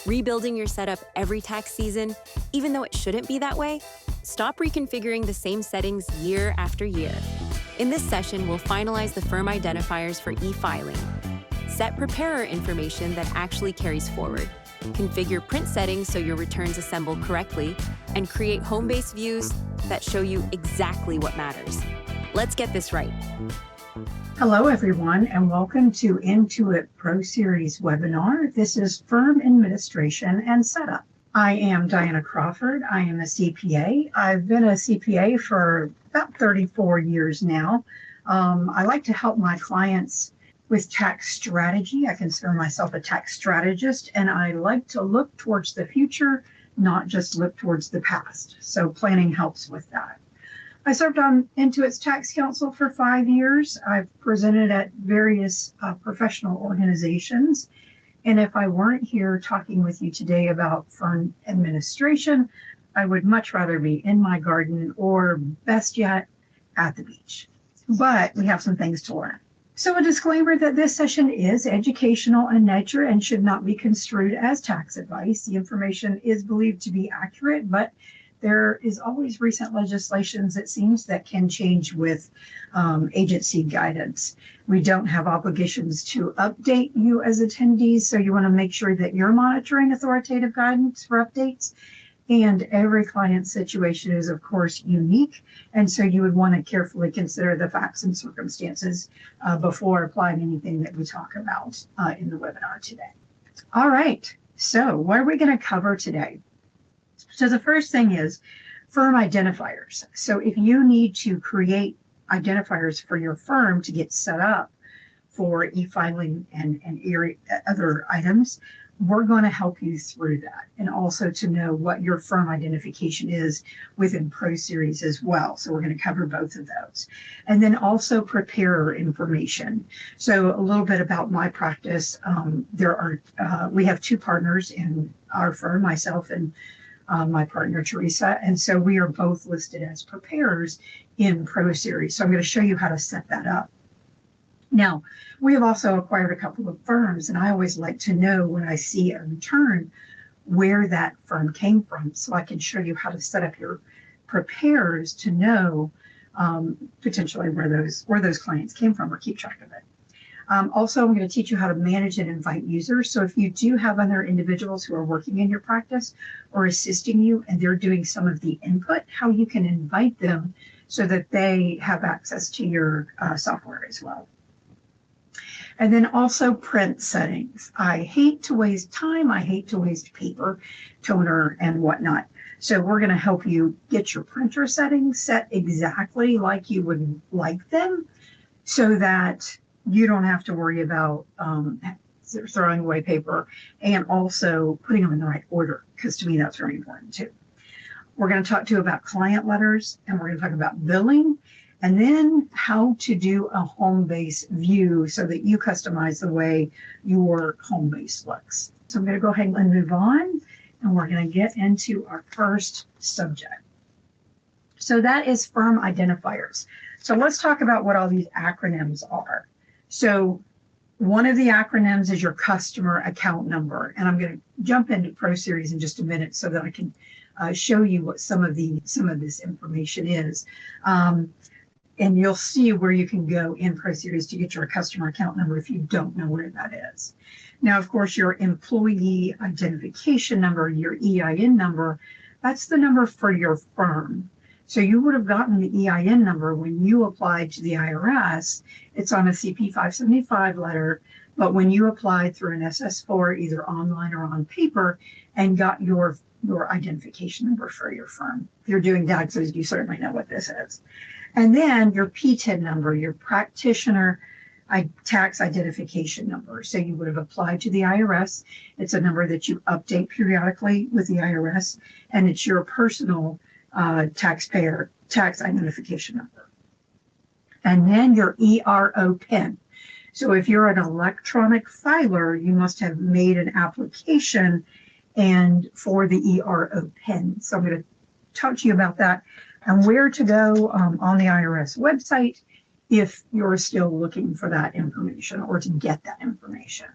Rebuilding your setup every tax season, even though it shouldn't be that way? Stop reconfiguring the same settings year after year. In this session, we'll finalize the firm identifiers for e-filing, set preparer information that actually carries forward, configure print settings so your returns assemble correctly, and create HomeBase views that show you exactly what matters. Let's get this right. Hello, everyone, and welcome to Intuit ProSeries webinar. This is Firm Administration and Setup. I am Diana Crawford. I am a CPA. I've been a CPA for about 34 years now. I like to help my clients with tax strategy. I consider myself a tax strategist, and I like to look towards the future, not just look towards the past. So planning helps with that. I served on Intuit's Tax Council for 5 years. I've presented at various professional organizations. And if I weren't here talking with you today about firm administration, I would much rather be in my garden or best yet at the beach. But we have some things to learn. So a disclaimer that this session is educational in nature and should not be construed as tax advice. The information is believed to be accurate, but there is always recent legislations, it seems, that can change with agency guidance. We don't have obligations to update you as attendees, so you want to make sure that you're monitoring authoritative guidance for updates. And every client's situation is, of course, unique, and so you would want to carefully consider the facts and circumstances before applying anything that we talk about in the webinar today. All right, so what are we going to cover today? So the first thing is firm identifiers. So if you need to create identifiers for your firm to get set up for e-filing and other items, we're going to help you through that, and also to know what your firm identification is within ProSeries as well. So we're going to cover both of those. And then also preparer information. So a little bit about my practice. We have two partners in our firm, myself and my partner, Teresa. And so we are both listed as preparers in ProSeries. So I'm going to show you how to set that up. Now, we have also acquired a couple of firms, and I always like to know when I see a return where that firm came from, so I can show you how to set up your preparers to know potentially where those clients came from, or keep track of it. Also, I'm going to teach you how to manage and invite users. So if you do have other individuals who are working in your practice or assisting you, and they're doing some of the input, how you can invite them so that they have access to your software as well. And then also print settings. I hate to waste time. I hate to waste paper, toner, and whatnot. So we're going to help you get your printer settings set exactly like you would like them, so that you don't have to worry about throwing away paper, and also putting them in the right order, because to me that's very important too. We're going to talk to you about client letters, and we're going to talk about billing, and then how to do a HomeBase view so that you customize the way your HomeBase looks. So I'm going to go ahead and move on, and we're going to get into our first subject. So that is firm identifiers. So let's talk about what all these acronyms are. So one of the acronyms is your customer account number, and I'm going to jump into ProSeries in just a minute so that I can show you what some of this information is. And you'll see where you can go in ProSeries to get your customer account number if you don't know where that is. Now, of course, your employee identification number, your EIN number, that's the number for your firm. So you would have gotten the EIN number when you applied to the IRS. It's on a CP 575 letter, but when you applied through an SS4, either online or on paper, and got your identification number for your firm. If you're doing taxes, you certainly know what this is. And then your PTIN number, your practitioner tax identification number. So you would have applied to the IRS. It's a number that you update periodically with the IRS, and it's your personal taxpayer tax identification number. And then your ERO PIN. So if you're an electronic filer, you must have made an application and for the ERO PIN. So I'm going to talk to you about that and where to go on the IRS website if you're still looking for that information or to get that information.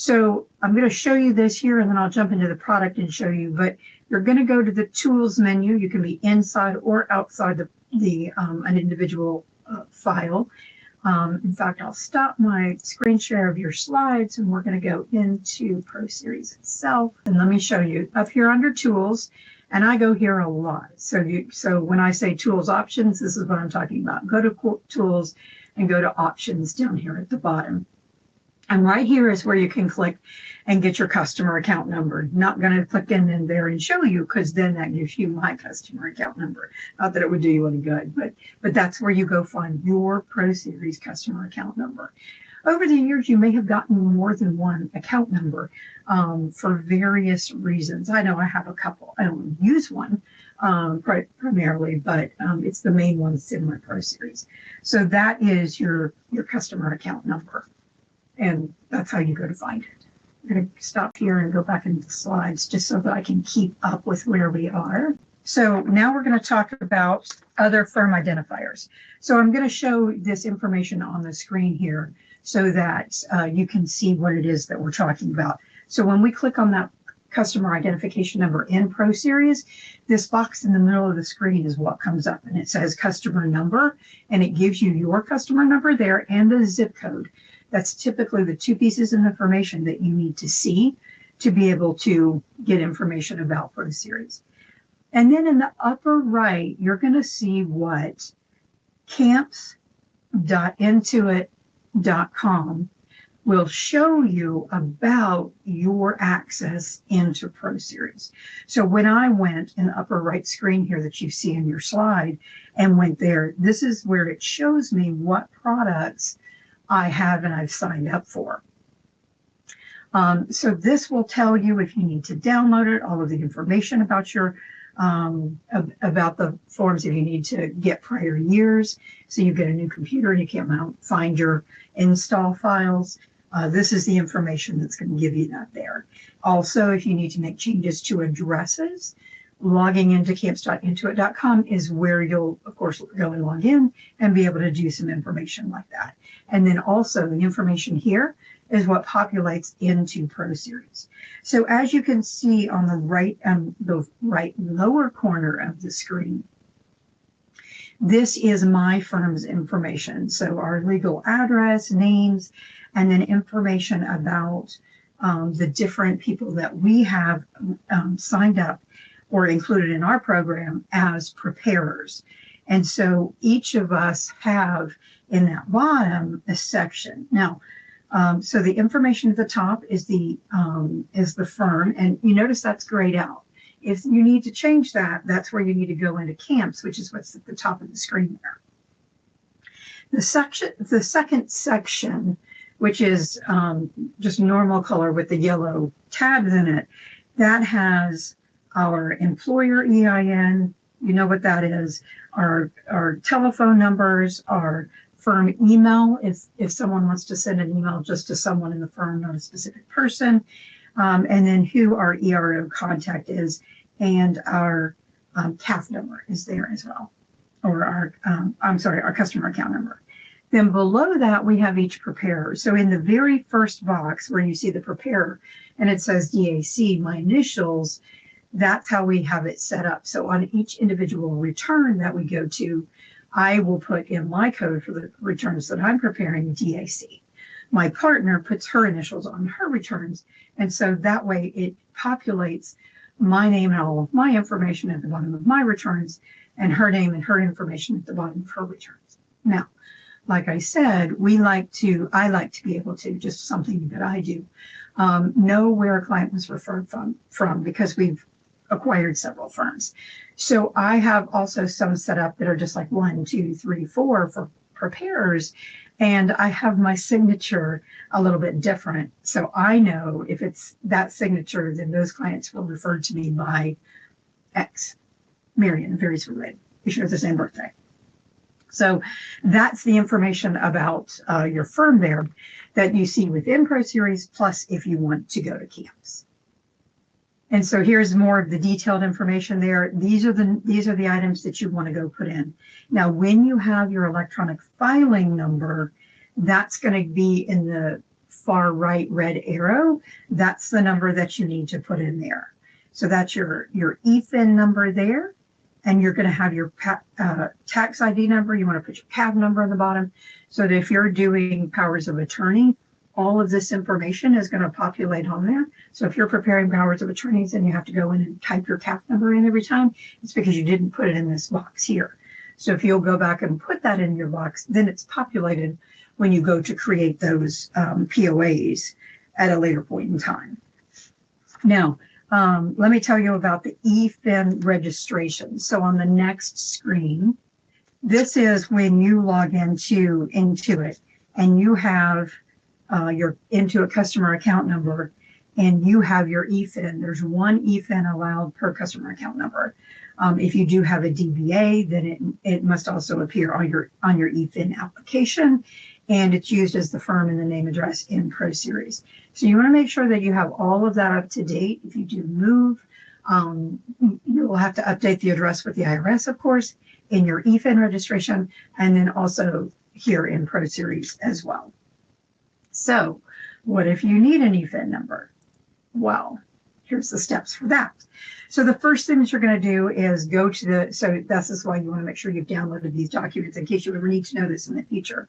So I'm going to show you this here, and then I'll jump into the product and show you. But you're going to go to the Tools menu. You can be inside or outside an individual file. In fact, I'll stop my screen share of your slides, and we're going to go into ProSeries itself. And let me show you up here under Tools, and I go here a lot. So when I say Tools Options, this is what I'm talking about. Go to Tools and go to Options down here at the bottom. And right here is where you can click and get your customer account number. Not going to click in there and show you, because then that gives you my customer account number. Not that it would do you any good, but that's where you go find your ProSeries customer account number. Over the years, you may have gotten more than one account number for various reasons. I know I have a couple. I don't use one primarily, but it's the main one that's in my ProSeries. So that is your customer account number. And that's how you go to find it. I'm going to stop here and go back into the slides just so that I can keep up with where we are. So now we're going to talk about other firm identifiers. So I'm going to show this information on the screen here so that you can see what it is that we're talking about. So when we click on that customer identification number in ProSeries, this box in the middle of the screen is what comes up, and it says customer number, and it gives you your customer number there and the zip code. That's typically the two pieces of information that you need to see to be able to get information about ProSeries. And then in the upper right, you're going to see what camps.intuit.com will show you about your access into ProSeries. So when I went in the upper right screen here that you see in your slide and went there, this is where it shows me what products I have and I've signed up for. So this will tell you if you need to download it, all of the information about your about the forms if you need to get prior years. So you get a new computer and you can't find your install files. This is the information that's going to give you that there. Also, if you need to make changes to addresses, logging into camps.intuit.com is where you'll, of course, go and log in and be able to do some information like that. And then also the information here is what populates into ProSeries. So as you can see on the right lower corner of the screen, this is my firm's information. So our legal address, names, and then information about the different people that we have signed up or included in our program as preparers. And so each of us have in that bottom a section. Now, so the information at the top is the firm, and you notice that's grayed out. If you need to change that, that's where you need to go into camps, which is what's at the top of the screen there. The second section, which is just normal color with the yellow tabs in it, that has our employer EIN, you know what that is, our telephone numbers, our firm email, if someone wants to send an email just to someone in the firm, not a specific person, and then who our ERO contact is, and our CAF number is there as well, or our customer account number. Then below that, we have each preparer. So in the very first box where you see the preparer and it says DAC, my initials, that's how we have it set up. So on each individual return that we go to, I will put in my code for the returns that I'm preparing, DAC. My partner puts her initials on her returns. And so that way it populates my name and all of my information at the bottom of my returns, and her name and her information at the bottom of her returns. Now, like I said, I like to be able to, just something that I do, know where a client was referred from because we've acquired several firms. So I have also some set up that are just like 1, 2, 3, 4 for preparers. And I have my signature a little bit different. So I know if it's that signature, then those clients will refer to me by X, Marion, very related. We share the same birthday. So that's the information about your firm there that you see within ProSeries, plus if you want to go to camps. And so here's more of the detailed information there. These are the items that you want to go put in. Now, when you have your electronic filing number, that's going to be in the far right red arrow, that's the number that you need to put in there. So that's your EFIN number there. And you're going to have your tax ID number. You want to put your PAV number on the bottom so that if you're doing powers of attorney, all of this information is going to populate on there. So if you're preparing powers of attorneys and you have to go in and type your CAF number in every time, it's because you didn't put it in this box here. So if you'll go back and put that in your box, then it's populated when you go to create those POAs at a later point in time. Now, let me tell you about the EFIN registration. So on the next screen, this is when you log into Intuit and you have your Intuit customer account number and you have your EFIN. There's one EFIN allowed per customer account number. If you do have a DBA, then it must also appear on your EFIN application, and it's used as the firm and the name address in ProSeries. So you want to make sure that you have all of that up to date. If you do move, you will have to update the address with the IRS, of course, in your EFIN registration, and then also here in ProSeries as well. So what if you need an EFIN number? Well, here's the steps for that. So the first thing that you're going to do is go to so this is why you want to make sure you've downloaded these documents in case you ever need to know this in the future.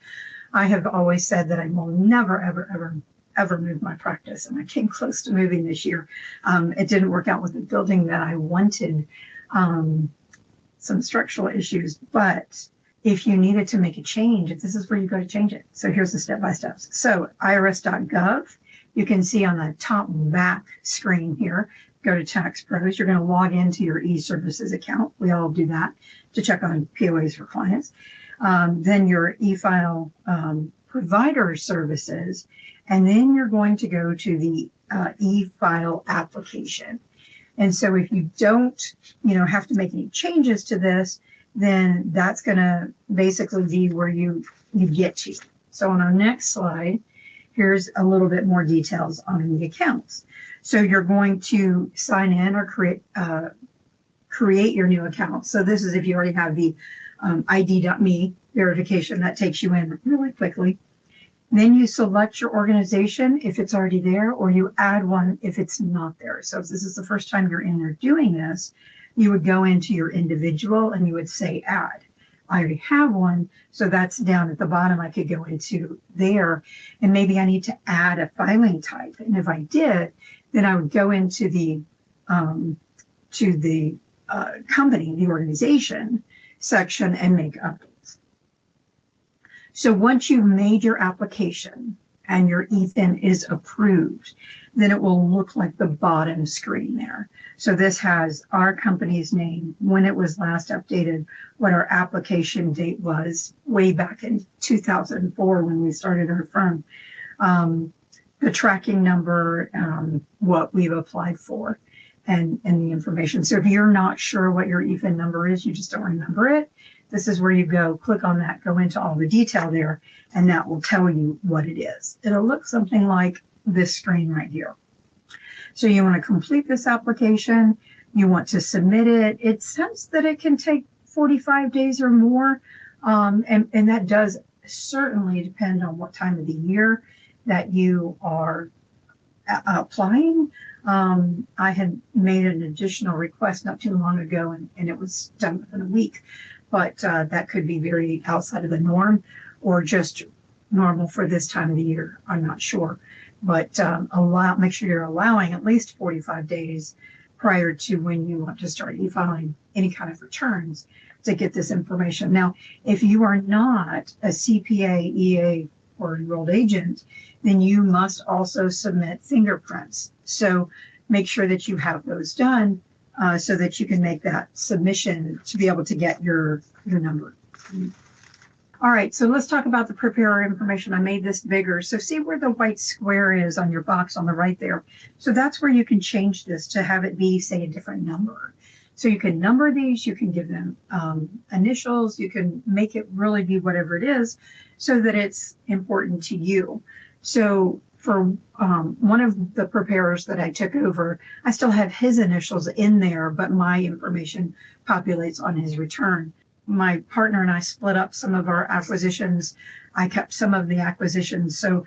I have always said that I will never, ever move my practice, and I came close to moving this year. It didn't work out with the building that I wanted, some structural issues, but if you needed to make a change, this is where you go to change it. So here's the step-by-steps. So irs.gov, you can see on the top back screen here, go to Tax Pros. You're going to log into your e-services account. We all do that to check on POAs for clients. Then your e-file provider services, and then you're going to go to the e-file application. And so if you don't, have to make any changes to this, then that's going to basically be where you get to. So on our next slide, here's a little bit more details on the accounts. So you're going to sign in or create your new account. So this is if you already have the ID.me verification, that takes you in really quickly. Then you select your organization if it's already there, or you add one if it's not there. So if this is the first time you're in there doing this, you would go into your individual and you would say add. I already have one, so that's down at the bottom. I could go into there, and maybe I need to add a filing type. And if I did, then I would go into the company, the organization section, and make updates. So once you've made your application and your EFIN is approved, then it will look like the bottom screen there. So this has our company's name, when it was last updated, what our application date was way back in 2004 when we started our firm, the tracking number, what we've applied for, and the information. So if you're not sure what your EFIN number is, you just don't remember it, this is where you go, click on that, go into all the detail there, and that will tell you what it is. It'll look something like this screen right here. So you want to complete this application, you want to submit it. It says that it can take 45 days or more, and that does certainly depend on what time of the year that you are applying. I had made an additional request not too long ago, and it was done within a week, but that could be very outside of the norm or just normal for this time of the year. I'm not sure, but make sure you're allowing at least 45 days prior to when you want to start e-filing any kind of returns to get this information. Now, if you are not a CPA, EA, or enrolled agent, then you must also submit fingerprints. So make sure that you have those done so that you can make that submission to be able to get your number. All right, so let's talk about the preparer information. I made this bigger. So see where the white square is on your box on the right there. So that's where you can change this to have it be, say, a different number. So you can number these, you can give them initials, you can make it really be whatever it is so that it's important to you. So for one of the preparers that I took over, I still have his initials in there, but my information populates on his return. My partner and I split up some of our acquisitions. I kept some of the acquisitions. So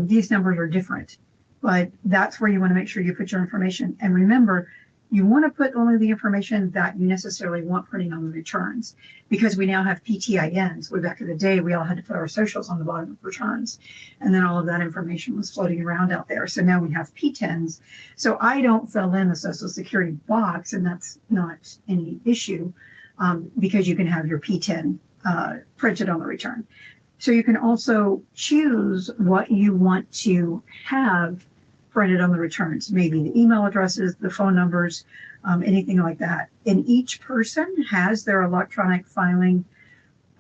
These numbers are different, but that's where you want to make sure you put your information. And remember, you want to put only the information that you necessarily want printing on the returns, because we now have PTINs. Way back in the day, we all had to put our socials on the bottom of returns, and then all of that information was floating around out there. So now we have PTINs. So I don't fill in the Social Security box, and that's not any issue, because you can have your PTIN printed on the return. So you can also choose what you want to have printed on the returns, maybe the email addresses, the phone numbers, anything like that. And each person has their electronic filing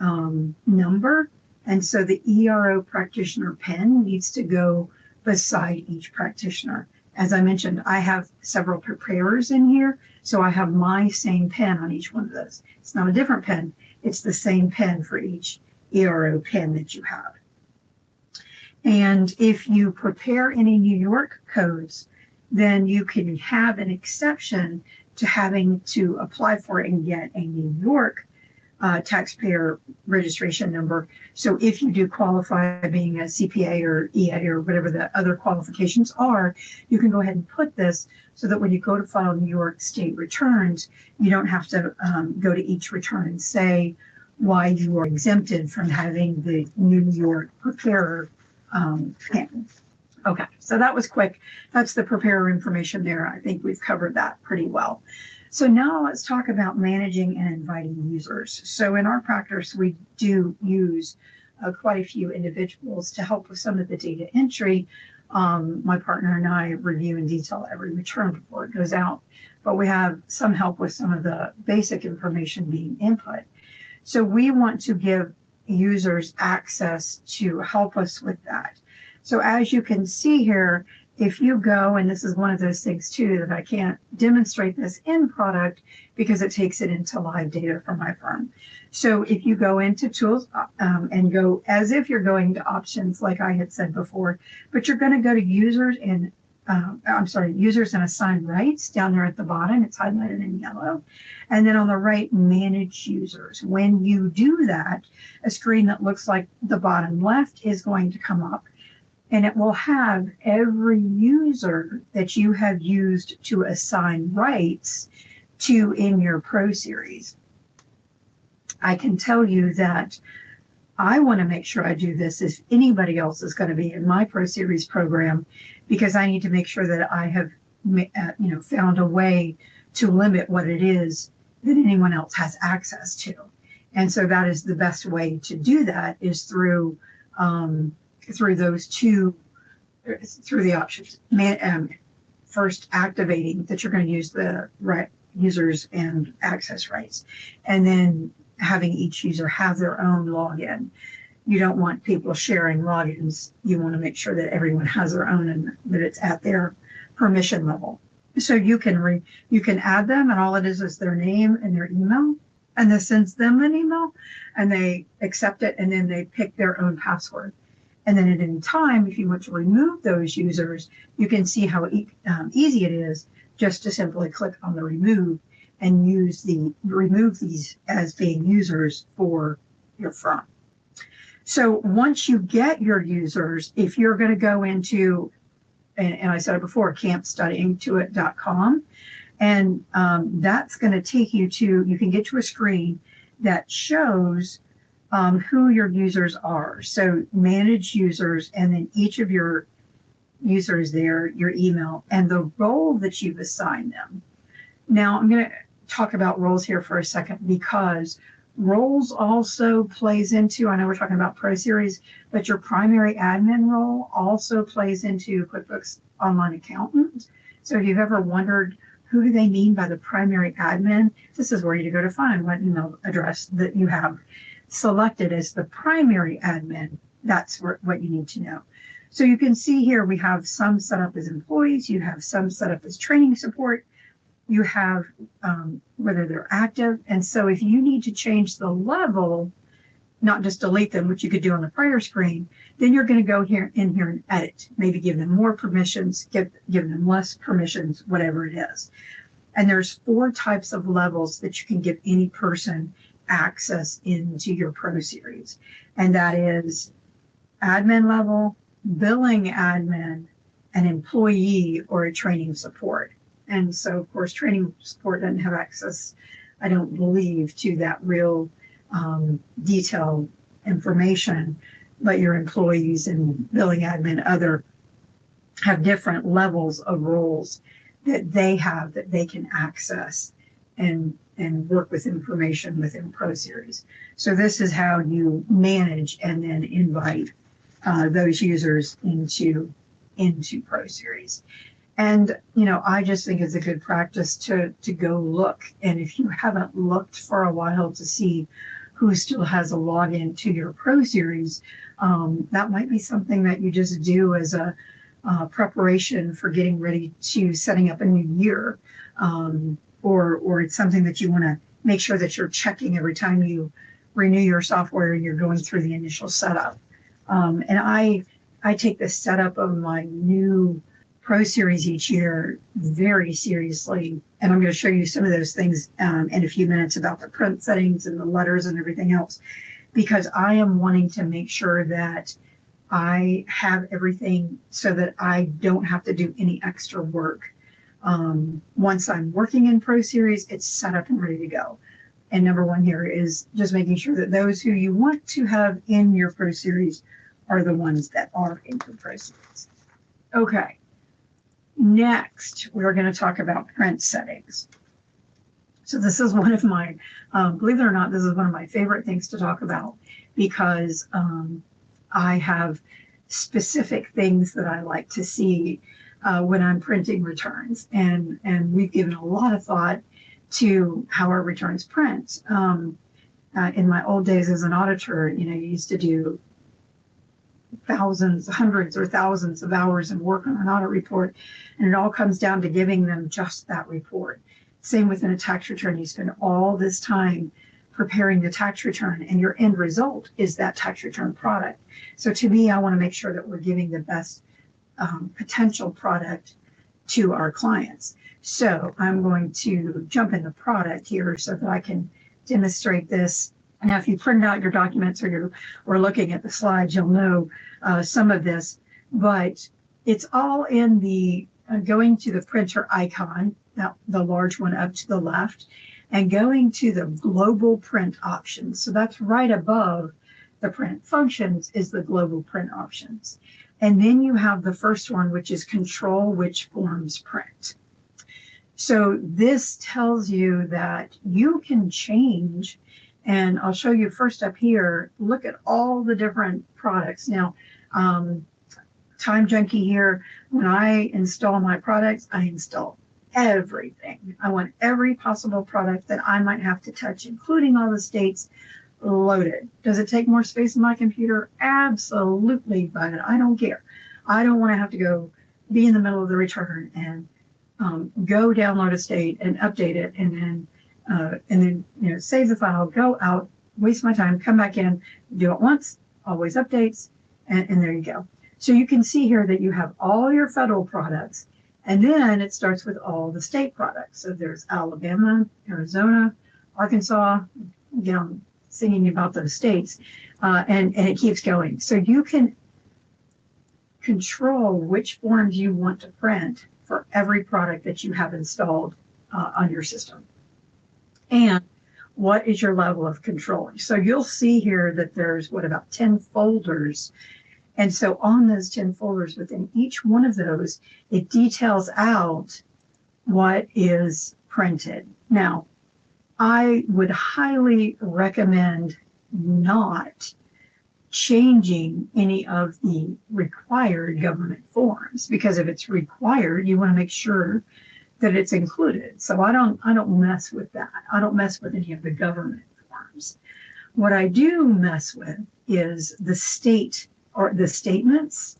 number. And so the ERO practitioner PIN needs to go beside each practitioner. As I mentioned, I have several preparers in here, so I have my same PIN on each one of those. It's not a different PIN, it's the same PIN for each ERO PIN that you have. And if you prepare any New York codes, then you can have an exception to having to apply for and get a New York taxpayer registration number. So if you do qualify being a CPA or EA or whatever the other qualifications are, you can go ahead and put this so that when you go to file New York state returns, you don't have to go to each return and say why you are exempted from having the New York preparer PIN. Okay, so that was quick. That's the preparer information there. I think we've covered that pretty well. So now let's talk about managing and inviting users. So in our practice, we do use quite a few individuals to help with some of the data entry. My partner and I review in detail every return before it goes out, but we have some help with some of the basic information being input. So we want to give users access to help us with that. So as you can see here, if you go, and this is one of those things too, that I can't demonstrate this in product because it takes it into live data from my firm. So if you go into tools and go as if you're going to options, like I had said before, but you're going to go to users and users and assigned rights down there at the bottom. It's highlighted in yellow. And then on the right, manage users. When you do that, a screen that looks like the bottom left is going to come up, and it will have every user that you have used to assign rights to in your ProSeries. I can tell you that I want to make sure I do this if anybody else is going to be in my ProSeries program, because I need to make sure that I have found a way to limit what it is that anyone else has access to. And so that is the best way to do that, is through those two, through the options. First, activating that you're going to use the right users and access rights, and then having each user have their own login. You don't want people sharing logins. You want to make sure that everyone has their own and that it's at their permission level. So you can add them, and all it is their name and their email, and this sends them an email, and they accept it, and then they pick their own password. And then at any time, if you want to remove those users, you can see how easy it is just to simply click on the remove and remove these as being users for your firm. So once you get your users, if you're going to go into, and I said it before, campstudyintuit.com, and that's going to take you to, you can get to a screen that shows who your users are. So manage users, and then each of your users there, your email, and the role that you've assigned them. Now I'm going to talk about roles here for a second, because roles also plays into, I know we're talking about ProSeries, but your primary admin role also plays into QuickBooks Online Accountant. So if you've ever wondered who do they mean by the primary admin, this is where you go to find what email address that you have selected as the primary admin. That's what you need to know. So you can see here we have some set up as employees, you have some set up as training support, you have whether they're active. And so if you need to change the level, not just delete them, which you could do on the prior screen, then you're going to go here and edit, maybe give them more permissions, give them less permissions, whatever it is. And there's 4 types of levels that you can give any person access into your ProSeries. And that is admin level, billing admin, an employee, or a training support. And so, of course, training support doesn't have access, I don't believe, to that real detailed information, but your employees and billing admin other have different levels of roles that they have that they can access and work with information within ProSeries. So this is how you manage and then invite those users into ProSeries. And, I just think it's a good practice to go look. And if you haven't looked for a while to see who still has a login to your ProSeries, that might be something that you just do as a preparation for getting ready to setting up a new year. Or it's something that you want to make sure that you're checking every time you renew your software and you're going through the initial setup. And I take the setup of my new ProSeries each year very seriously. And I'm going to show you some of those things in a few minutes about the print settings and the letters and everything else, because I am wanting to make sure that I have everything so that I don't have to do any extra work. Once I'm working in ProSeries, it's set up and ready to go. And number one here is just making sure that those who you want to have in your ProSeries are the ones that are in your ProSeries. Okay. Next, we're going to talk about print settings. So this is one of my, believe it or not, this is one of my favorite things to talk about, because I have specific things that I like to see when I'm printing returns. And we've given a lot of thought to how our returns print. In my old days as an auditor, you used to do thousands, hundreds or thousands of hours of work on an audit report, and it all comes down to giving them just that report. Same within a tax return. You spend all this time preparing the tax return, and your end result is that tax return product. So to me, I want to make sure that we're giving the best potential product to our clients. So I'm going to jump into product here so that I can demonstrate this. Now, if you printed out your documents or you're looking at the slides, you'll know some of this, but it's all in the going to the printer icon, the large one up to the left, and going to the global print options. So that's right above the print functions is the global print options. And then you have the first one, which is control which forms print. So this tells you that you can change. And I'll show you first up here, look at all the different products. Now, Time Junkie here, when I install my products, I install everything. I want every possible product that I might have to touch, including all the states, loaded. Does it take more space in my computer? Absolutely, but I don't care. I don't want to have to go be in the middle of the return and go download a state and update it and then save the file, go out, waste my time, come back in, do it once, always updates, and there you go. So you can see here that you have all your federal products, and then it starts with all the state products. So there's Alabama, Arizona, Arkansas, singing about those states, and it keeps going. So you can control which forms you want to print for every product that you have installed on your system. And what is your level of control? So you'll see here that there's about 10 folders. And so on those 10 folders, within each one of those, it details out what is printed. Now, I would highly recommend not changing any of the required government forms, because if it's required, you want to make sure that it's included. So I don't mess with that. I don't mess with any of the government forms. What I do mess with is the state or the statements.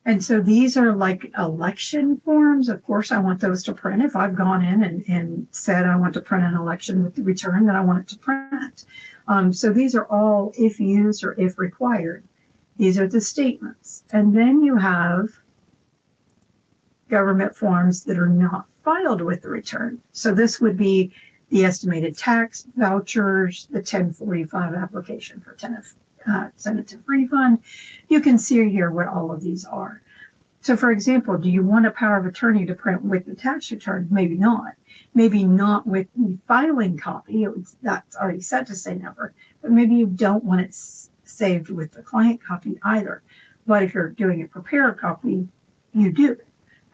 And so these are like election forms. Of course, I want those to print. If I've gone in and said I want to print an election with the return, then I want it to print. So these are all if used or if required. These are the statements. And then you have government forms that are not filed with the return. So this would be the estimated tax, vouchers, the 1045 application for send it to refund. You can see here what all of these are. So for example, do you want a power of attorney to print with the tax return? Maybe not. Maybe not with the filing copy. That's already set to say never. But maybe you don't want it saved with the client copy either. But if you're doing a prepare copy, you do.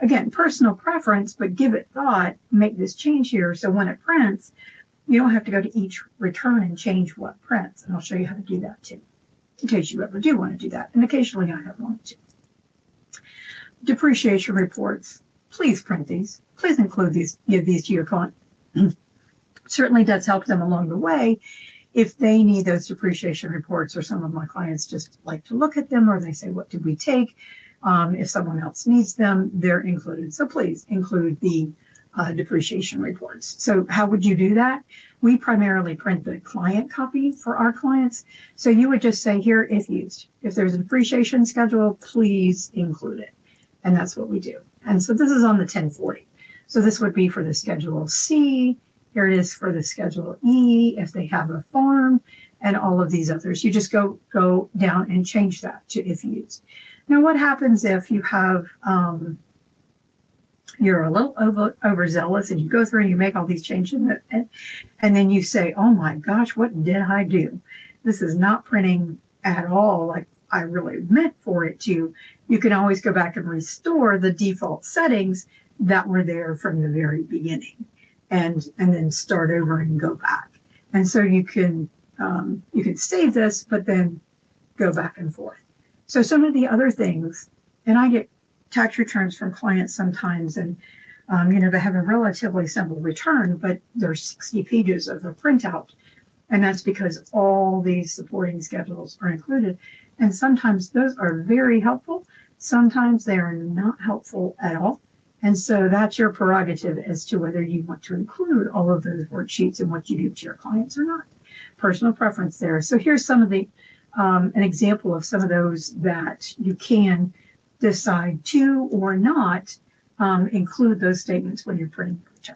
Again, personal preference, but give it thought, make this change here. So when it prints, you don't have to go to each return and change what prints. And I'll show you how to do that too, in case you ever do want to do that. And occasionally I have wanted to. Depreciation reports, please print these. Please include these, give these to your client. Certainly does help them along the way if they need those depreciation reports, or some of my clients just like to look at them, or they say, what did we take? If someone else needs them, they're included. So please include the depreciation reports. So how would you do that? We primarily print the client copy for our clients. So you would just say here, if used. If there's a depreciation schedule, please include it. And that's what we do. And so this is on the 1040. So this would be for the Schedule C. Here it is for the Schedule E, if they have a farm, and all of these others. You just go down and change that to if used. Now, what happens if you have, you're a little overzealous and you go through and you make all these changes and then you say, oh my gosh, what did I do? This is not printing at all like I really meant for it to. You can always go back and restore the default settings that were there from the very beginning, and then start over and go back. And so you can save this, but then go back and forth. So some of the other things, and I get tax returns from clients sometimes, and they have a relatively simple return, but there's 60 pages of a printout, and that's because all these supporting schedules are included. And sometimes those are very helpful. Sometimes they are not helpful at all. And so that's your prerogative as to whether you want to include all of those worksheets and what you do to your clients or not. Personal preference there. So here's some of the, an example of some of those that you can decide to or not include those statements when you're printing the return.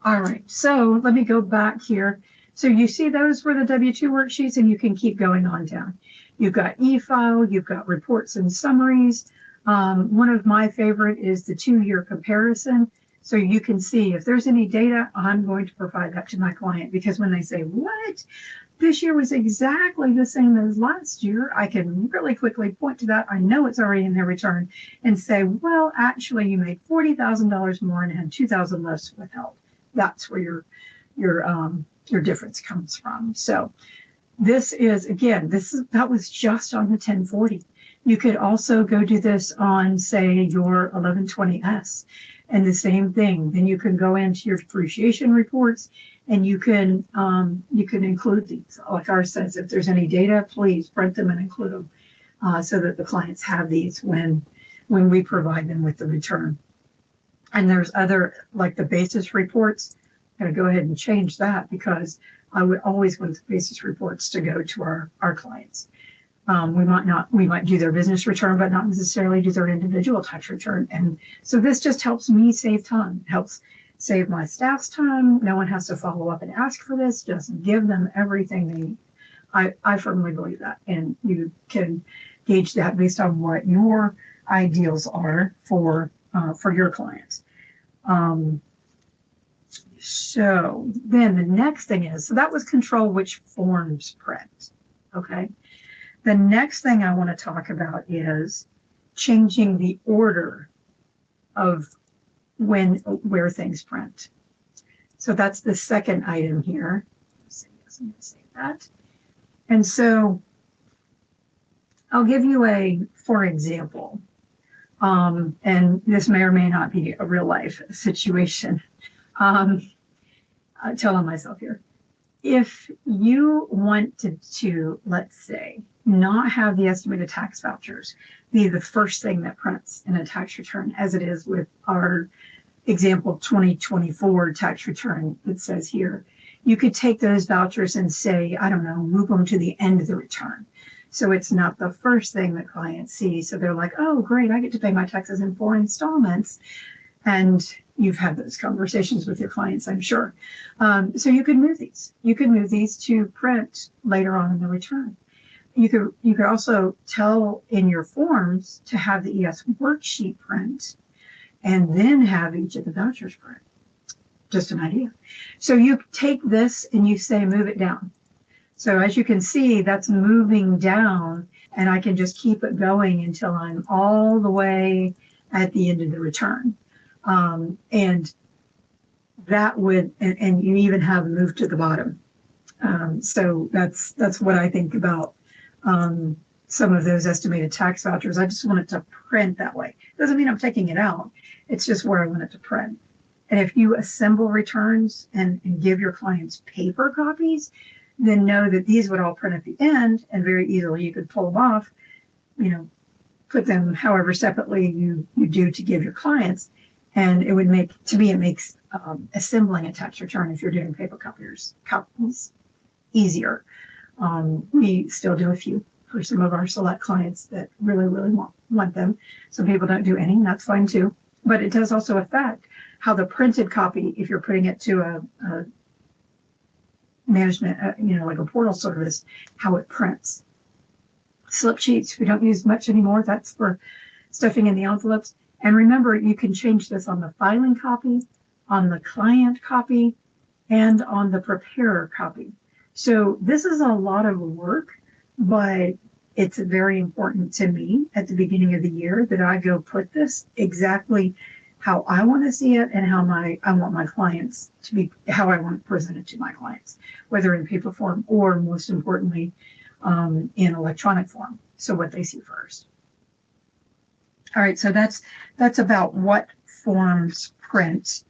All right, so let me go back here. So you see those were the W-2 worksheets, and you can keep going on down. You've got e-file, you've got reports and summaries. One of my favorite is the 2-year comparison. So you can see if there's any data, I'm going to provide that to my client, because when they say, what? This year was exactly the same as last year, I can really quickly point to that. I know it's already in their return and say, well, actually you made $40,000 more and had $2,000 less withheld. That's where your difference comes from. So this is, again, that was just on the 1040. You could also go do this on, say, your 1120S, and the same thing. Then you can go into your depreciation reports, and you can include these. Like ours says, if there's any data, please print them and include them, so that the clients have these when we provide them with the return. And there's other, like the basis reports. I'm going to go ahead and change that, because I would always want the basis reports to go to our clients. We might do their business return, but not necessarily do their individual tax return. And so this just helps me save time, helps save my staff's time. No one has to follow up and ask for this, just give them everything they need. I firmly believe that. And you can gauge that based on what your ideals are for your clients. So then the next thing is, so that was control which forms print, okay? The next thing I want to talk about is changing the order of where things print. So that's the second item here. Yes, I'm going to say that. And so I'll give you for example, and this may or may not be a real life situation. I'm telling myself here. If you wanted to, let's say, not have the estimated tax vouchers be the first thing that prints in a tax return, as it is with our example 2024 tax return, it says here, you could take those vouchers and say, I don't know, move them to the end of the return. So it's not the first thing that clients see. So they're like, oh, great, I get to pay my taxes in 4 installments. And you've had those conversations with your clients, I'm sure. So you could move these. You could move these to print later on in the return. you could also tell in your forms to have the ES worksheet print and then have each of the vouchers print. Just an idea. So you take this and you say move it down. So as you can see, that's moving down, and I can just keep it going until I'm all the way at the end of the return. And that would, and you even have a move to the bottom. So that's what I think about some of those estimated tax vouchers. I just want it to print that way. Doesn't mean I'm taking it out. It's just where I want it to print. And if you assemble returns and give your clients paper copies, then know that these would all print at the end, and very easily you could pull them off, put them however separately you do to give your clients. And it would make, to me, it makes assembling a tax return if you're doing paper copies easier. We still do a few for some of our select clients that really want them. Some people don't do any, and that's fine too. But it does also affect how the printed copy, if you're putting it to a management, like a portal service, how it prints. Slip sheets, we don't use much anymore. That's for stuffing in the envelopes. And remember, you can change this on the filing copy, on the client copy, and on the preparer copy. So this is a lot of work, but it's very important to me at the beginning of the year that I go put this exactly how I want to see it and how I want my clients to be, how I want it presented to my clients, whether in paper form or, most importantly, in electronic form. So what they see first. All right, so that's about what forms print.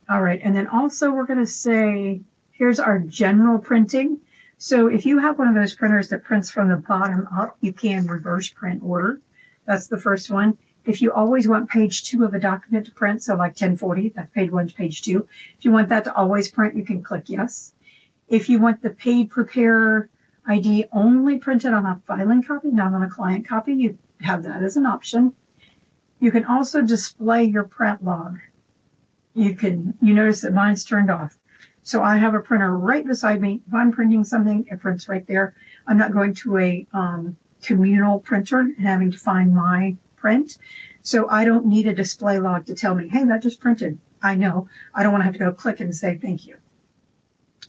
All right, and then also we're going to say, here's our general printing. So if you have one of those printers that prints from the bottom up, you can reverse print order. That's the first one. If you always want page 2 of a document to print, so like 1040, that's page 1 to page 2. If you want that to always print, you can click yes. If you want the paid preparer ID only printed on a filing copy, not on a client copy, you have that as an option. You can also display your print log. You notice that mine's turned off. So I have a printer right beside me. If I'm printing something, it prints right there. I'm not going to a communal printer and having to find my print. So I don't need a display log to tell me, hey, that just printed. I know. I don't want to have to go click and say thank you.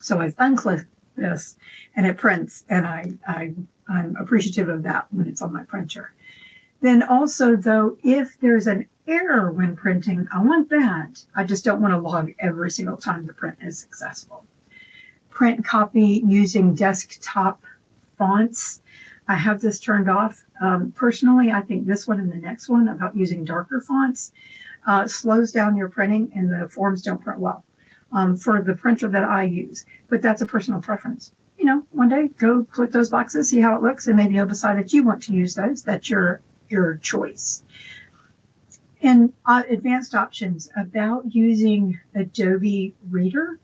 So I unclick this and it prints, and I'm appreciative of that when it's on my printer. Then also, though, if there's an error when printing, I want that. I just don't want to log every single time the print is successful. Print copy using desktop fonts. I have this turned off. Personally, I think this one and the next one about using darker fonts slows down your printing, and the forms don't print well for the printer that I use. But that's a personal preference. One day go click those boxes, see how it looks, and maybe you'll decide that you want to use those. That's your choice. And advanced options about using Adobe Reader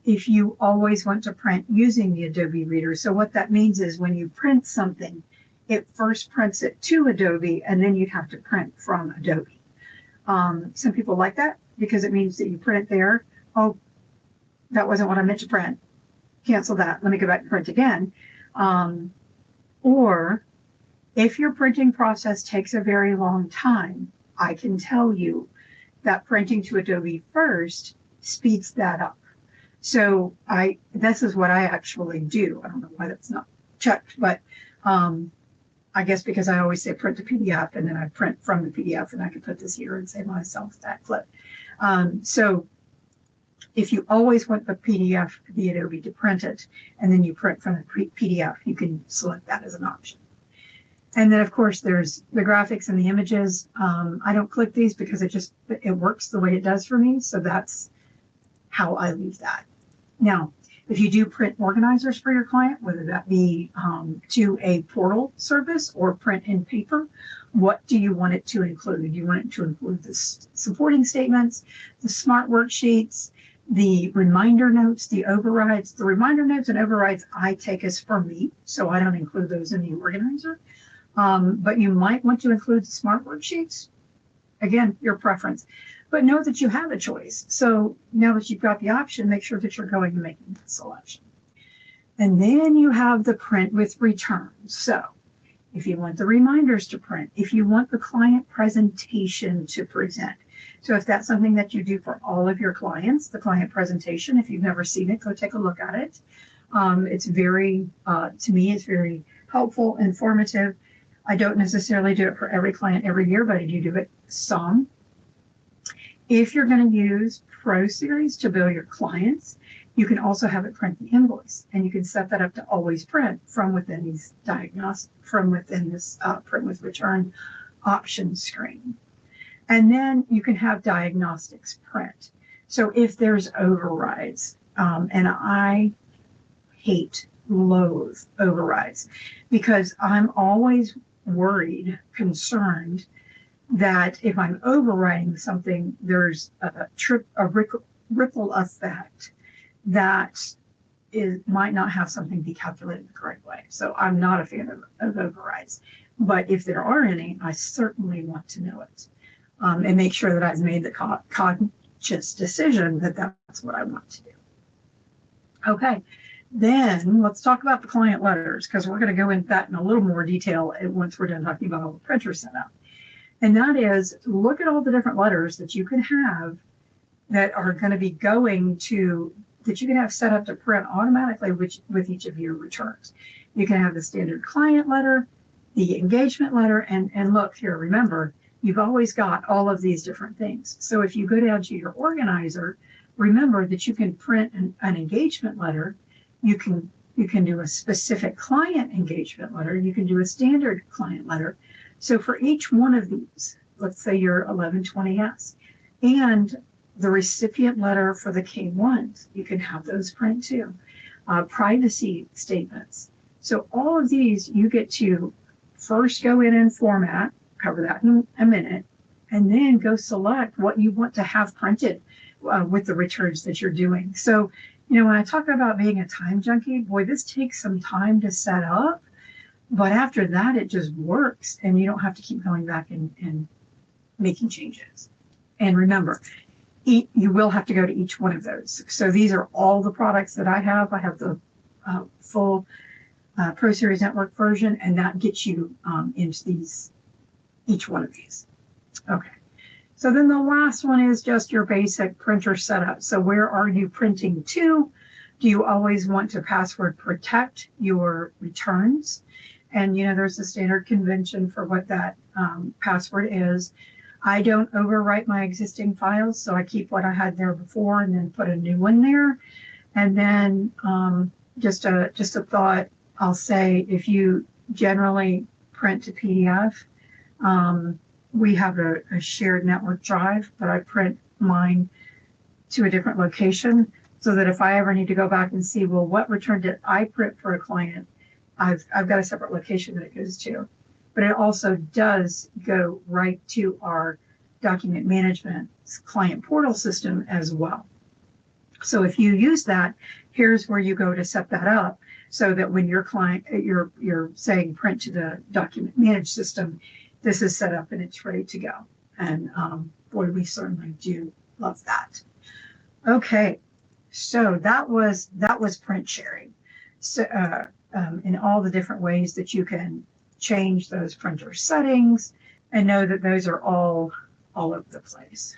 if you always want to print using the Adobe Reader. So what that means is when you print something, it first prints it to Adobe, and then you have to print from Adobe. Some people like that because it means that you print it there. Oh, that wasn't what I meant to print. Cancel that. Let me go back and print again. Or if your printing process takes a very long time, I can tell you that printing to Adobe first speeds that up. So this is what I actually do. I don't know why that's not checked, but I guess because I always say print to PDF, and then I print from the PDF, and I can put this here and save myself that clip. So if you always want the PDF, the Adobe to print it, and then you print from the PDF, you can select that as an option. And then, of course, there's the graphics and the images. I don't click these because it works the way it does for me. So that's how I leave that. Now, if you do print organizers for your client, whether that be to a portal service or print in paper, what do you want it to include? Do you want it to include the supporting statements, the smart worksheets, the reminder notes, the overrides? The reminder notes and overrides I take as for me, so I don't include those in the organizer. But you might want to include the smart worksheets. Again, your preference. But know that you have a choice. So now that you've got the option, make sure that you're going and making the selection. And then you have the print with returns. So if you want the reminders to print, if you want the client presentation to present. So if that's something that you do for all of your clients, the client presentation, if you've never seen it, go take a look at it. It's very, to me, it's very helpful, informative. I don't necessarily do it for every client every year, but I do it some. If you're going to use ProSeries to bill your clients, you can also have it print the invoice, and you can set that up to always print from within these from within this print with return option screen. And then you can have diagnostics print. So if there's overrides, and I loathe overrides, because I'm always worried, concerned that if I'm overriding something, there's a ripple effect that might not have something be calculated the correct way. So I'm not a fan of overrides. But if there are any, I certainly want to know it, and make sure that I've made the conscious decision that that's what I want to do. Okay, then let's talk about the client letters, because we're going to go into that in a little more detail once we're done talking about all the printer setup. And that is, look at all the different letters that you can have that are going to be going to, that you can have set up to print automatically with each of your returns. You can have the standard client letter, the engagement letter, and look here, remember, you've always got all of these different things. So if you go down to your organizer, remember that you can print an engagement letter. You can do a specific client engagement letter. You can do a standard client letter. So for each one of these, let's say your 1120S, and the recipient letter for the K1s, you can have those print too. Privacy statements. So all of these, you get to first go in and format, cover that in a minute, and then go select what you want to have printed with the returns that you're doing. So, when I talk about being a time junkie, boy, this takes some time to set up. But after that, it just works, and you don't have to keep going back and making changes. And remember, you will have to go to each one of those. So these are all the products that I have. I have the full ProSeries Network version, and that gets you into each one of these. Okay. So then the last one is just your basic printer setup. So where are you printing to? Do you always want to password protect your returns? And, there's a standard convention for what that password is. I don't overwrite my existing files, so I keep what I had there before and then put a new one there. And then just a thought, I'll say, if you generally print to PDF, we have a shared network drive, but I print mine to a different location so that if I ever need to go back and see, well, what return did I print for a client? I've got a separate location that it goes to, but it also does go right to our document management client portal system as well. So if you use that, here's where you go to set that up so that when your client, you're saying print to the document managed system, this is set up and it's ready to go. And boy, we certainly do love that. Okay, so that was print sharing. So in all the different ways that you can change those printer settings, and know that those are all over the place.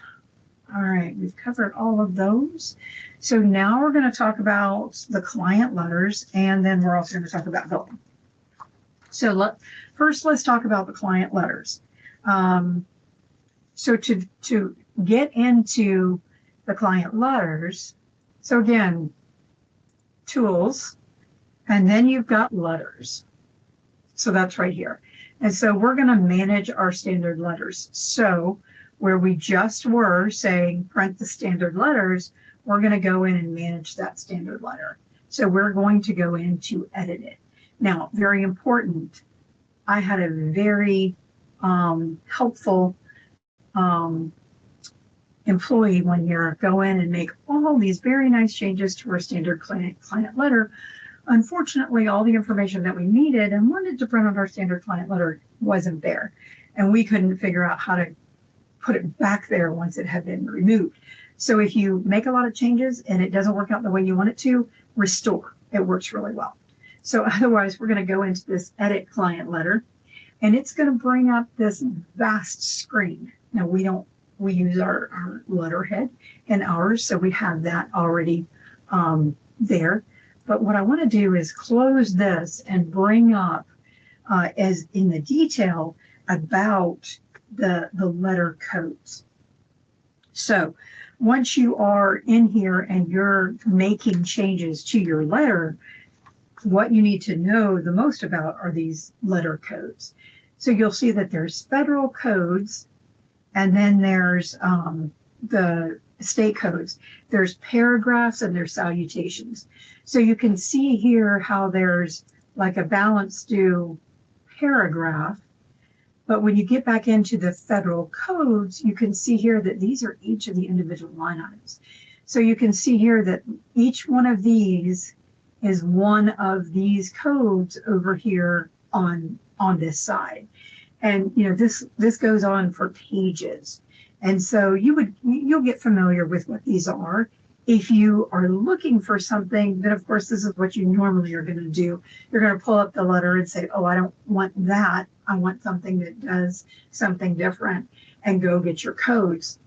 All right, we've covered all of those. So now we're going to talk about the client letters, and then we're also going to talk about billing. So first, let's talk about the client letters. So to get into the client letters, so again, tools, and then you've got letters. So that's right here. And so we're going to manage our standard letters. So where we just were saying print the standard letters, we're going to go in and manage that standard letter. So we're going to go in to edit it. Now, very important, I had a very helpful employee one year go in and make all these very nice changes to our standard client letter. Unfortunately, all the information that we needed and wanted to print on our standard client letter wasn't there. And we couldn't figure out how to put it back there once it had been removed. So if you make a lot of changes and it doesn't work out the way you want it to, restore. it works really well. So otherwise, we're going to go into this edit client letter, and it's going to bring up this vast screen. Now we use our letterhead in ours, so we have that already there. But what I want to do is close this and bring up as in the detail about the letter codes. So once you are in here and you're making changes to your letter, what you need to know the most about are these letter codes. So you'll see that there's federal codes, and then there's the state codes. There's paragraphs and there's salutations. So you can see here how there's like a balance due paragraph. But when you get back into the federal codes, you can see here that these are each of the individual line items. So you can see here that each one of these is one of these codes over here on this side. And you know, this goes on for pages. And so you'll get familiar with what these are. If you are looking for something, then of course this is what you normally are going to do. You're going to pull up the letter and say, oh, I don't want that. I want something that does something different, and go get your codes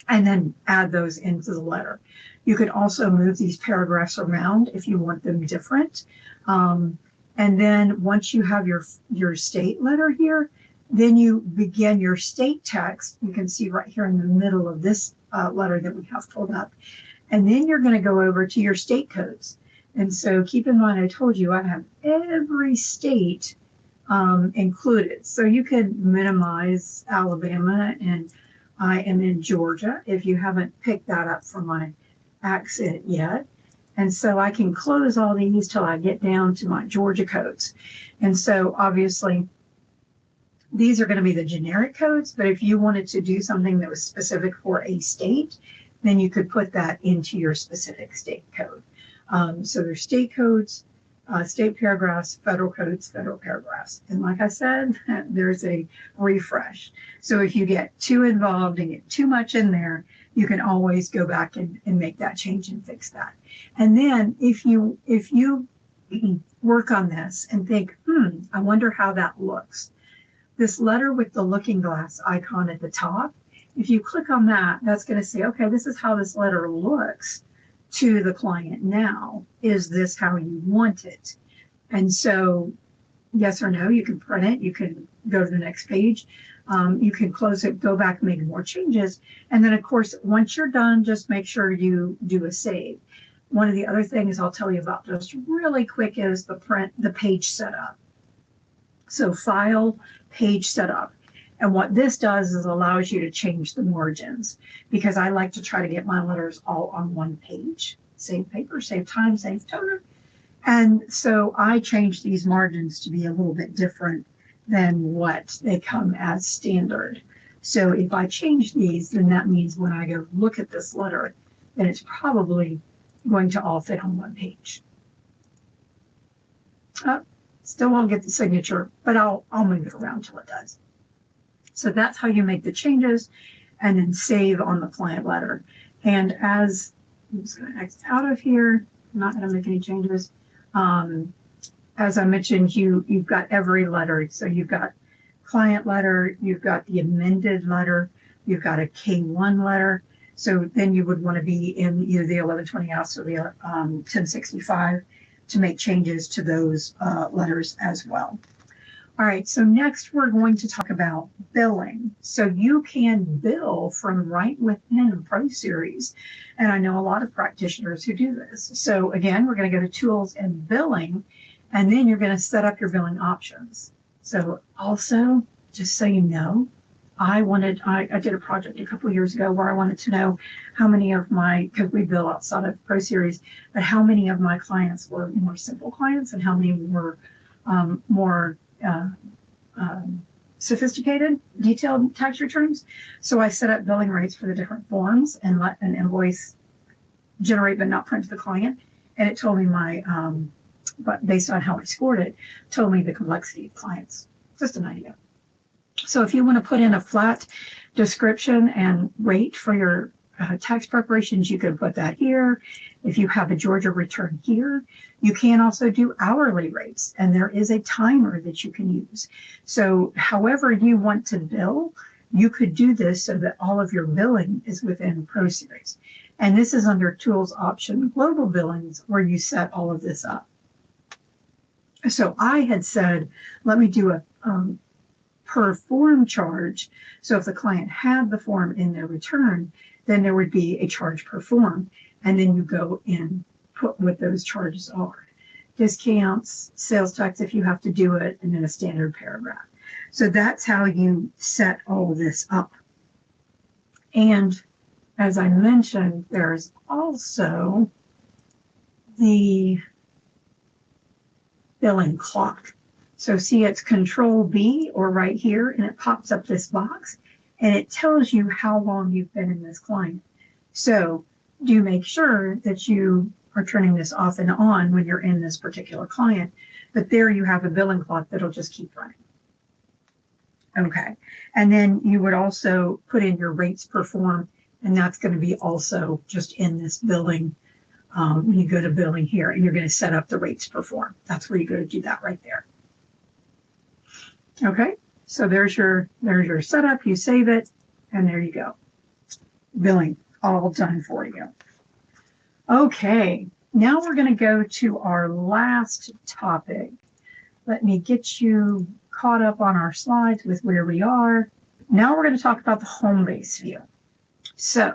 and then add those into the letter. You can also move these paragraphs around if you want them different. And then once you have your state letter here, then you begin your state text. You can see right here in the middle of this letter that we have pulled up. And then you're going to go over to your state codes. And so keep in mind, I told you I have every state included. So you can minimize Alabama, and I am in Georgia if you haven't picked that up from my accent yet. And so I can close all these till I get down to my Georgia codes. And so obviously these are going to be the generic codes, but if you wanted to do something that was specific for a state, then you could put that into your specific state code. So there's state codes, state paragraphs, federal codes, federal paragraphs. And like I said, there's a refresh. So if you get too involved and get too much in there, you can always go back and make that change and fix that. And then if you work on this and think, I wonder how that looks. This letter with the looking glass icon at the top, if you click on that, that's going to say, okay, this is how this letter looks to the client now. Is this how you want it? And so yes or no, you can print it, you can go to the next page, you can close it, go back and make more changes. And then of course, once you're done, just make sure you do a save. One of the other things I'll tell you about just really quick is the page setup. So file, page setup. And what this does is allows you to change the margins, because I like to try to get my letters all on one page. Save paper, save time, save toner. And so I change these margins to be a little bit different than what they come as standard. So if I change these, then that means when I go look at this letter, then it's probably going to all fit on one page. Still won't get the signature, but I'll move it around till it does. So that's how you make the changes and then save on the client letter. And as I'm just going to exit out of here, I'm not going to make any changes. As I mentioned, you've got every letter. So you've got client letter, you've got the amended letter, you've got a K1 letter. So then you would want to be in either the 1120 ounce or the 1065 to make changes to those letters as well. All right, so next we're going to talk about billing. So you can bill from right within ProSeries. And I know a lot of practitioners who do this. So again, we're going to go to Tools and Billing, and then you're going to set up your billing options. So also, just so you know, I did a project a couple of years ago where I wanted to know how many of because we bill outside of ProSeries, but how many of my clients were more simple clients and how many were more sophisticated, detailed tax returns. So I set up billing rates for the different forms and let an invoice generate but not print to the client. And it told me but based on how I scored it, told me the complexity of clients. Just an idea. So if you want to put in a flat description and rate for your tax preparations, you can put that here. If you have a Georgia return here, you can also do hourly rates, and there is a timer that you can use. So however you want to bill, you could do this so that all of your billing is within ProSeries. And this is under Tools Option Global Billings, where you set all of this up. So I had said, let me do a per form charge. So if the client had the form in their return, then there would be a charge per form. And then you go and put what those charges are. Discounts, sales tax if you have to do it, and then a standard paragraph. So that's how you set all this up. And as I mentioned, there's also the billing clock. So see, it's Control B or right here, and it pops up this box and it tells you how long you've been in this client. So do make sure that you are turning this off and on when you're in this particular client, but there you have a billing clock that'll just keep running. Okay, and then you would also put in your rates per form, and that's going to be also just in this billing. You go to billing here, and you're going to set up the rates per form. That's where you go to do that right there. Okay, so there's your setup. You save it, and there you go. Billing all done for you. Okay, now we're going to go to our last topic. Let me get you caught up on our slides with where we are. Now we're going to talk about the HomeBase view. So,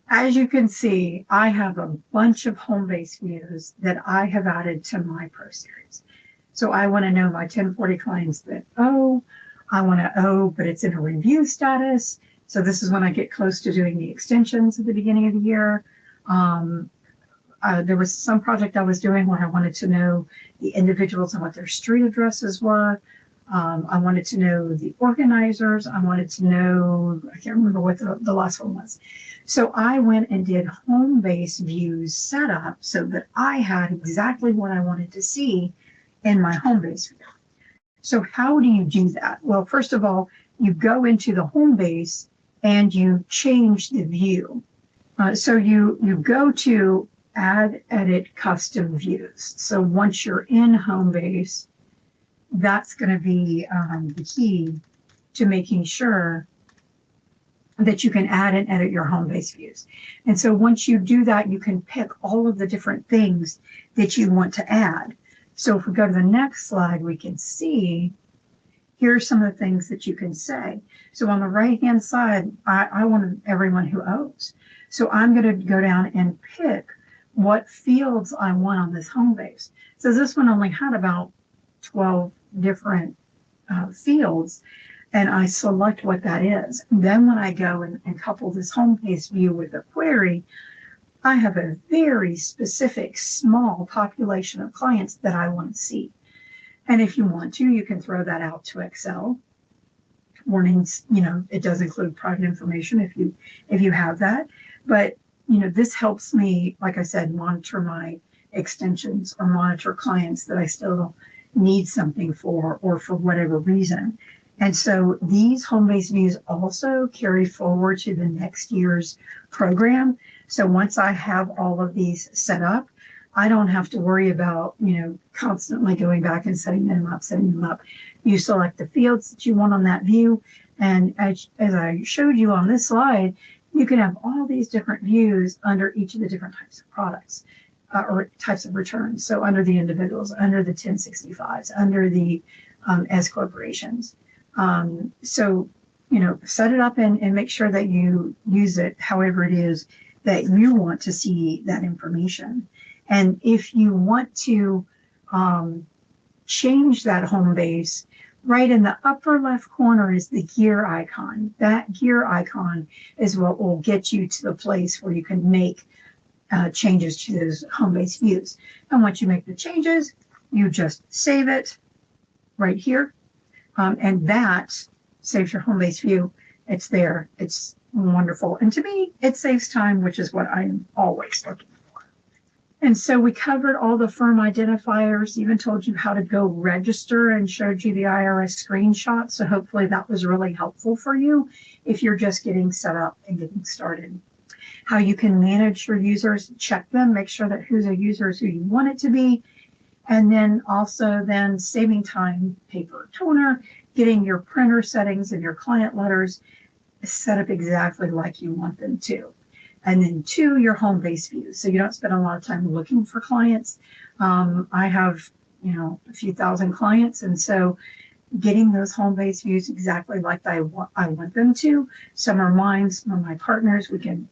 as you can see, I have a bunch of HomeBase views that I have added to my ProSeries. So I want to know my 1040 clients that owe. I want to owe, but it's in a review status. So this is when I get close to doing the extensions at the beginning of the year. There was some project I was doing where I wanted to know the individuals and what their street addresses were. I wanted to know the organizers. I wanted to know, I can't remember what the last one was. So I went and did HomeBase views setup so that I had exactly what I wanted to see in my HomeBase view. So how do you do that? Well, first of all, you go into the HomeBase and you change the view. So you go to Add, Edit, Custom Views. So once you're in HomeBase, that's going to be the key to making sure that you can add and edit your HomeBase views. And so once you do that, you can pick all of the different things that you want to add. So if we go to the next slide, we can see here are some of the things that you can say. So on the right-hand side, I want everyone who owes. So I'm going to go down and pick what fields I want on this HomeBase. So this one only had about 12 different fields, and I select what that is. Then when I go and couple this HomeBase view with a query, I have a very specific small population of clients that I want to see. And if you want to, you can throw that out to Excel. Warnings, it does include private information if you have that. But, this helps me, like I said, monitor my extensions or monitor clients that I still need something for or for whatever reason. And so these HomeBase views also carry forward to the next year's program. So once I have all of these set up, I don't have to worry about, constantly going back and setting them up. You select the fields that you want on that view. And as I showed you on this slide, you can have all these different views under each of the different types of products or types of returns. So under the individuals, under the 1065s, under the S corporations. So, set it up and make sure that you use it however it is that you want to see that information. And if you want to change that HomeBase, right in the upper left corner is the gear icon. That gear icon is what will get you to the place where you can make changes to those HomeBase views. And once you make the changes, you just save it right here. And that saves your HomeBase view. It's there. It's wonderful. And to me, it saves time, which is what I'm always looking for. And so we covered all the firm identifiers, even told you how to go register and showed you the IRS screenshot. So hopefully that was really helpful for you if you're just getting set up and getting started. how you can manage your users, check them, make sure that who's a user is who you want it to be, and then also then saving time, paper toner, getting your printer settings and your client letters set up exactly like you want them to. And then 2, your home-based views. So you don't spend a lot of time looking for clients. I have, a few thousand clients. And so getting those home-based views exactly like I want them to. Some are mine, some are my partners. We can,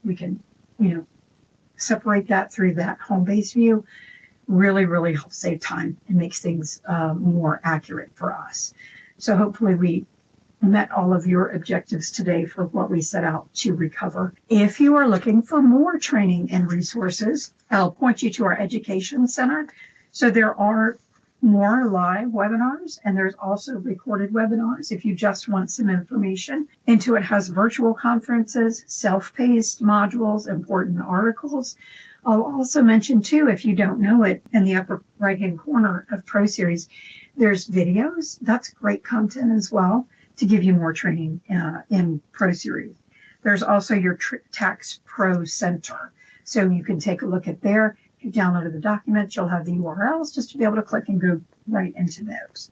separate that through that home-based view. Really, really helps save time and makes things more accurate for us. So hopefully we met all of your objectives today for what we set out to recover. If you are looking for more training and resources, I'll point you to our education center. So there are more live webinars, and there's also recorded webinars if you just want some information. Intuit has virtual conferences, self-paced modules, important articles. I'll also mention too, if you don't know it, in the upper right-hand corner of ProSeries, there's videos. That's great content as well to give you more training in ProSeries. There's also your Tax Pro Center. So you can take a look at there. If you downloaded the documents, you'll have the URLs just to be able to click and go right into those.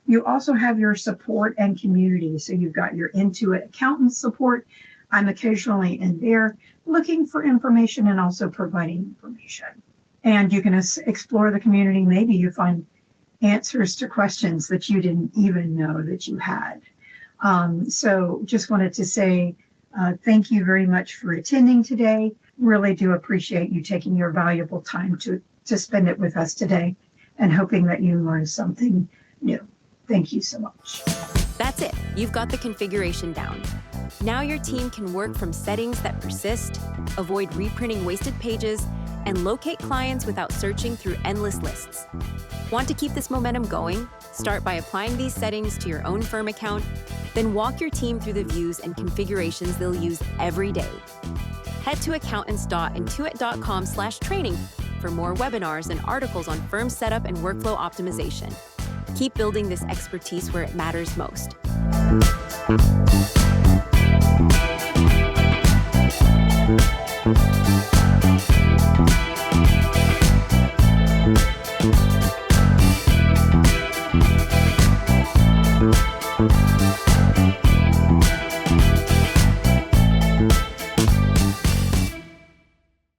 You also have your support and community. So you've got your Intuit accountant support. I'm occasionally in there looking for information and also providing information. And you can explore the community. Maybe you find answers to questions that you didn't even know that you had. So just wanted to say thank you very much for attending today. Really do appreciate you taking your valuable time to spend it with us today, and hoping that you learned something new. Thank you so much. That's it. You've got the configuration down. Now your team can work from settings that persist, avoid reprinting wasted pages, and locate clients without searching through endless lists. Want to keep this momentum going? Start by applying these settings to your own firm account, then walk your team through the views and configurations they'll use every day. Head to accountants.intuit.com/training for more webinars and articles on firm setup and workflow optimization. Keep building this expertise where it matters most.